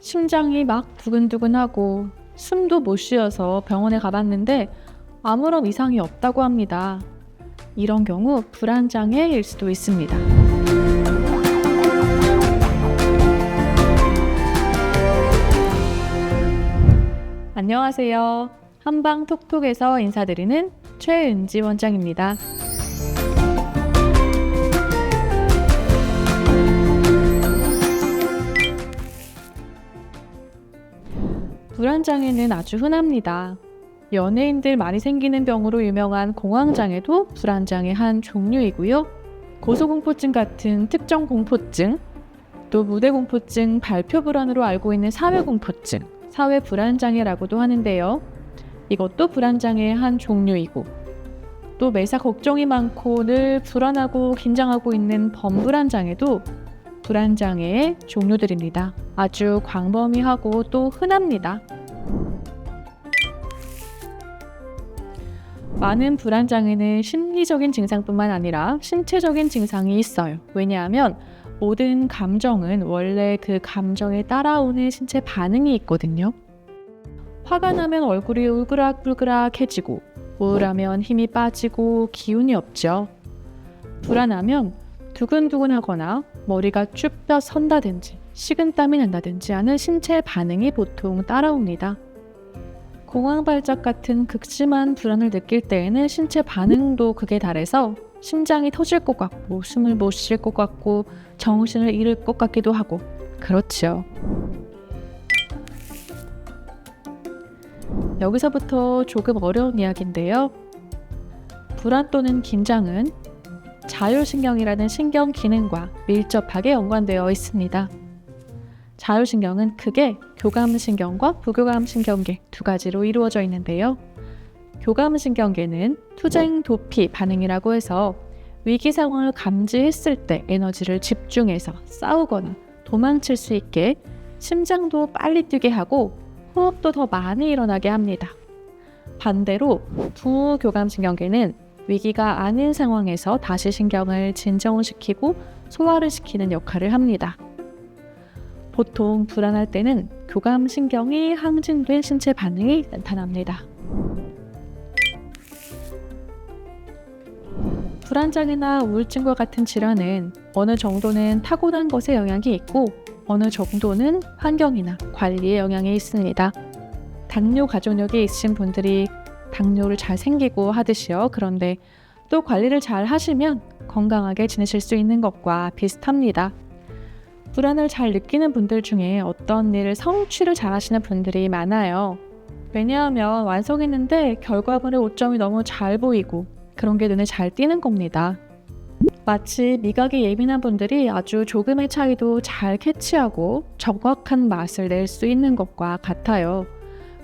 심장이 막 두근두근하고 숨도 못 쉬어서 병원에 가봤는데 아무런 이상이 없다고 합니다. 이런 경우 불안장애일 수도 있습니다. 안녕하세요. 한방톡톡에서 인사드리는 최은지 원장입니다. 불안장애는 아주 흔합니다. 연예인들 많이 생기는 병으로 유명한 공황장애도 불안장애 한 종류이고요. 고소공포증 같은 특정 공포증, 또 무대공포증, 발표 불안으로 알고 있는 사회공포증, 사회불안장애라고도 하는데요. 이것도 불안장애의 한 종류이고, 또 매사 걱정이 많고 늘 불안하고 긴장하고 있는 범불안장애도 불안장애의 종류들입니다. 아주 광범위하고 또 흔합니다. 많은 불안장애는 심리적인 증상뿐만 아니라 신체적인 증상이 있어요. 왜냐하면 모든 감정은 원래 그 감정에 따라오는 신체 반응이 있거든요. 화가 나면 얼굴이 울그락불그락해지고, 우울하면 힘이 빠지고 기운이 없죠. 불안하면 두근두근하거나 머리가 쭈뼛 선다든지 식은땀이 난다든지 하는 신체 반응이 보통 따라옵니다. 공황발작 같은 극심한 불안을 느낄 때에는 신체 반응도 극에 달해서 심장이 터질 것 같고 숨을 못 쉴 것 같고 정신을 잃을 것 같기도 하고 그렇죠. 여기서부터 조금 어려운 이야기인데요. 불안 또는 긴장은 자율신경이라는 신경 기능과 밀접하게 연관되어 있습니다. 자율신경은 크게 교감신경과 부교감신경계 두 가지로 이루어져 있는데요. 교감신경계는 투쟁 도피 반응이라고 해서 위기 상황을 감지했을 때 에너지를 집중해서 싸우거나 도망칠 수 있게 심장도 빨리 뛰게 하고 호흡도 더 많이 일어나게 합니다. 반대로 부교감신경계는 위기가 아닌 상황에서 다시 신경을 진정시키고 소화를 시키는 역할을 합니다. 보통 불안할 때는 교감신경이 항진된 신체 반응이 나타납니다. 불안장애나 우울증과 같은 질환은 어느 정도는 타고난 것에 영향이 있고 어느 정도는 환경이나 관리에 영향이 있습니다. 당뇨 가족력이 있으신 분들이 당뇨를 잘 생기고 하듯이요. 그런데 또 관리를 잘 하시면 건강하게 지내실 수 있는 것과 비슷합니다. 불안을 잘 느끼는 분들 중에 어떤 일을 성취를 잘 하시는 분들이 많아요. 왜냐하면 완성했는데 결과물의 오점이 너무 잘 보이고 그런 게 눈에 잘 띄는 겁니다. 마치 미각이 예민한 분들이 아주 조금의 차이도 잘 캐치하고 정확한 맛을 낼 수 있는 것과 같아요.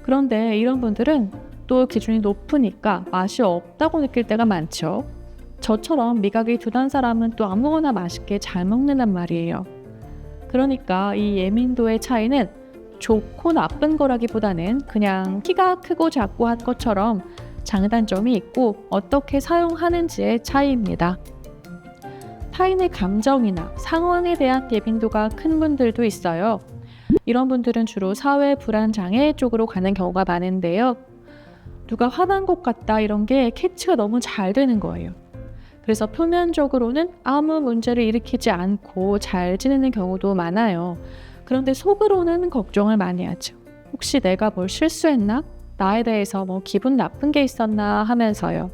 그런데 이런 분들은 또 기준이 높으니까 맛이 없다고 느낄 때가 많죠. 저처럼 미각이 둔한 사람은 또 아무거나 맛있게 잘 먹는단 말이에요. 그러니까 이 예민도의 차이는 좋고 나쁜 거라기보다는 그냥 키가 크고 작고 한 것처럼 장단점이 있고 어떻게 사용하는지의 차이입니다. 타인의 감정이나 상황에 대한 예민도가 큰 분들도 있어요. 이런 분들은 주로 사회불안장애 쪽으로 가는 경우가 많은데요. 누가 화난 것 같다 이런 게 캐치가 너무 잘 되는 거예요. 그래서 표면적으로는 아무 문제를 일으키지 않고 잘 지내는 경우도 많아요. 그런데 속으로는 걱정을 많이 하죠. 혹시 내가 뭘 실수했나? 나에 대해서 뭐 기분 나쁜 게 있었나 하면서요.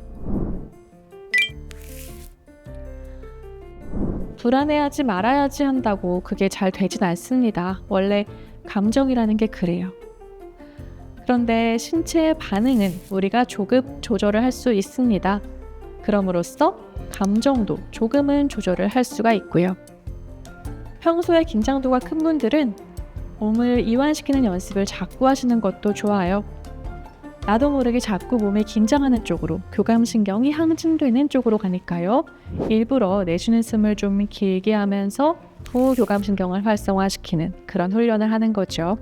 불안해하지 말아야지 한다고 그게 잘 되진 않습니다. 원래 감정이라는 게 그래요. 그런데 신체의 반응은 우리가 조금 조절을 할 수 있습니다. 그럼으로써 감정도 조금은 조절을 할 수가 있고요. 평소에 긴장도가 큰 분들은 몸을 이완시키는 연습을 자꾸 하시는 것도 좋아요. 나도 모르게 자꾸 몸이 긴장하는 쪽으로 교감신경이 항진되는 쪽으로 가니까요. 일부러 내쉬는 숨을 좀 길게 하면서 부교감신경을 활성화시키는 그런 훈련을 하는 거죠.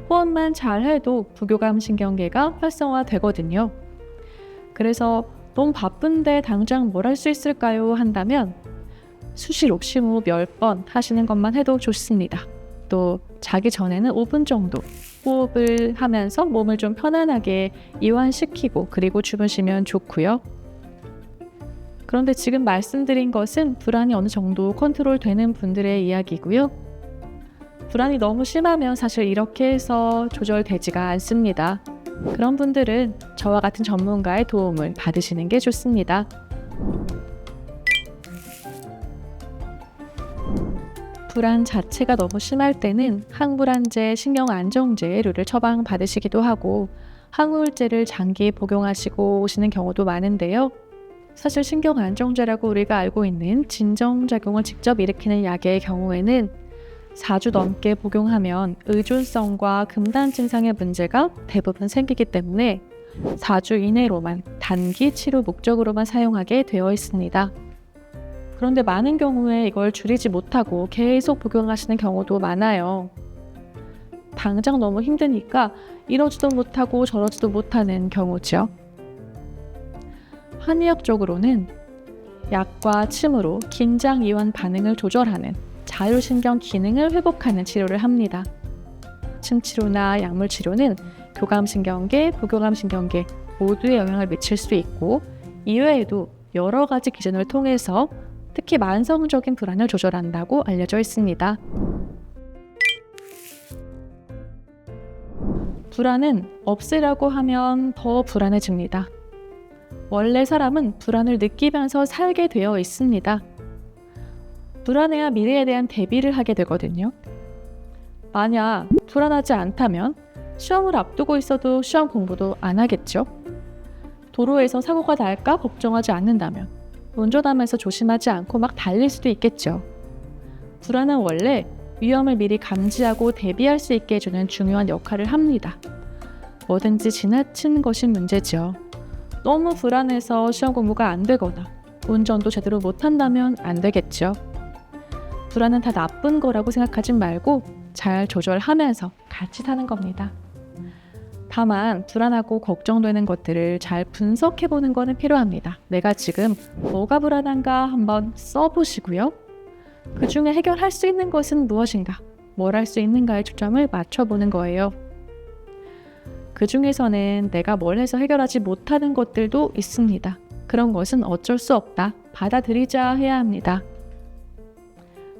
호흡만 잘 해도 부교감신경계가 활성화되거든요. 그래서 너무 바쁜데 당장 뭘 할 수 있을까요? 한다면 수시로 심호 몇 번 하시는 것만 해도 좋습니다. 또 자기 전에는 5분 정도 호흡을 하면서 몸을 좀 편안하게 이완시키고 그리고 주무시면 좋고요. 그런데 지금 말씀드린 것은 불안이 어느 정도 컨트롤되는 분들의 이야기고요. 불안이 너무 심하면 사실 이렇게 해서 조절되지가 않습니다. 그런 분들은 저와 같은 전문가의 도움을 받으시는 게 좋습니다. 불안 자체가 너무 심할 때는 항불안제, 신경안정제류를 처방받으시기도 하고 항우울제를 장기 복용하시고 오시는 경우도 많은데요. 사실 신경안정제라고 우리가 알고 있는 진정작용을 직접 일으키는 약의 경우에는 4주 넘게 복용하면 의존성과 금단 증상의 문제가 대부분 생기기 때문에 4주 이내로만 단기 치료 목적으로만 사용하게 되어 있습니다. 그런데 많은 경우에 이걸 줄이지 못하고 계속 복용하시는 경우도 많아요. 당장 너무 힘드니까 이러지도 못하고 저러지도 못하는 경우죠. 한의학적으로는 약과 침으로 긴장 이완 반응을 조절하는 자율신경 기능을 회복하는 치료를 합니다. 침치료나 약물치료는 교감신경계, 부교감신경계 모두에 영향을 미칠 수 있고 이외에도 여러 가지 기준을 통해서 특히 만성적인 불안을 조절한다고 알려져 있습니다. 불안은 없애라고 하면 더 불안해집니다. 원래 사람은 불안을 느끼면서 살게 되어 있습니다. 불안해야 미래에 대한 대비를 하게 되거든요. 만약 불안하지 않다면 시험을 앞두고 있어도 시험 공부도 안 하겠죠. 도로에서 사고가 날까 걱정하지 않는다면 운전하면서 조심하지 않고 막 달릴 수도 있겠죠. 불안은 원래 위험을 미리 감지하고 대비할 수 있게 해주는 중요한 역할을 합니다. 뭐든지 지나친 것이 문제죠. 너무 불안해서 시험 공부가 안 되거나 운전도 제대로 못한다면 안 되겠죠. 불안은 다 나쁜 거라고 생각하지 말고 잘 조절하면서 같이 사는 겁니다. 다만 불안하고 걱정되는 것들을 잘 분석해보는 거는 필요합니다. 내가 지금 뭐가 불안한가 한번 써보시고요. 그 중에 해결할 수 있는 것은 무엇인가, 뭘 할 수 있는가에 초점을 맞춰보는 거예요. 그 중에서는 내가 뭘 해서 해결하지 못하는 것들도 있습니다. 그런 것은 어쩔 수 없다, 받아들이자 해야 합니다.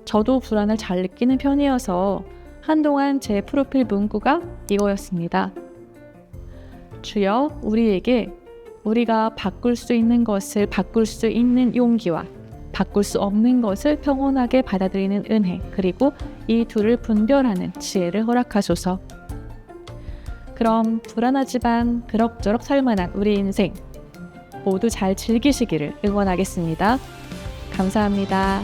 저도 불안을 잘 느끼는 편이어서 한동안 제 프로필 문구가 이거였습니다. 주여, 우리에게 우리가 바꿀 수 있는 것을 바꿀 수 있는 용기와 바꿀 수 없는 것을 평온하게 받아들이는 은혜, 그리고 이 둘을 분별하는 지혜를 허락하소서. 그럼 불안하지만 그럭저럭 살만한 우리 인생 모두 잘 즐기시기를 응원하겠습니다. 감사합니다.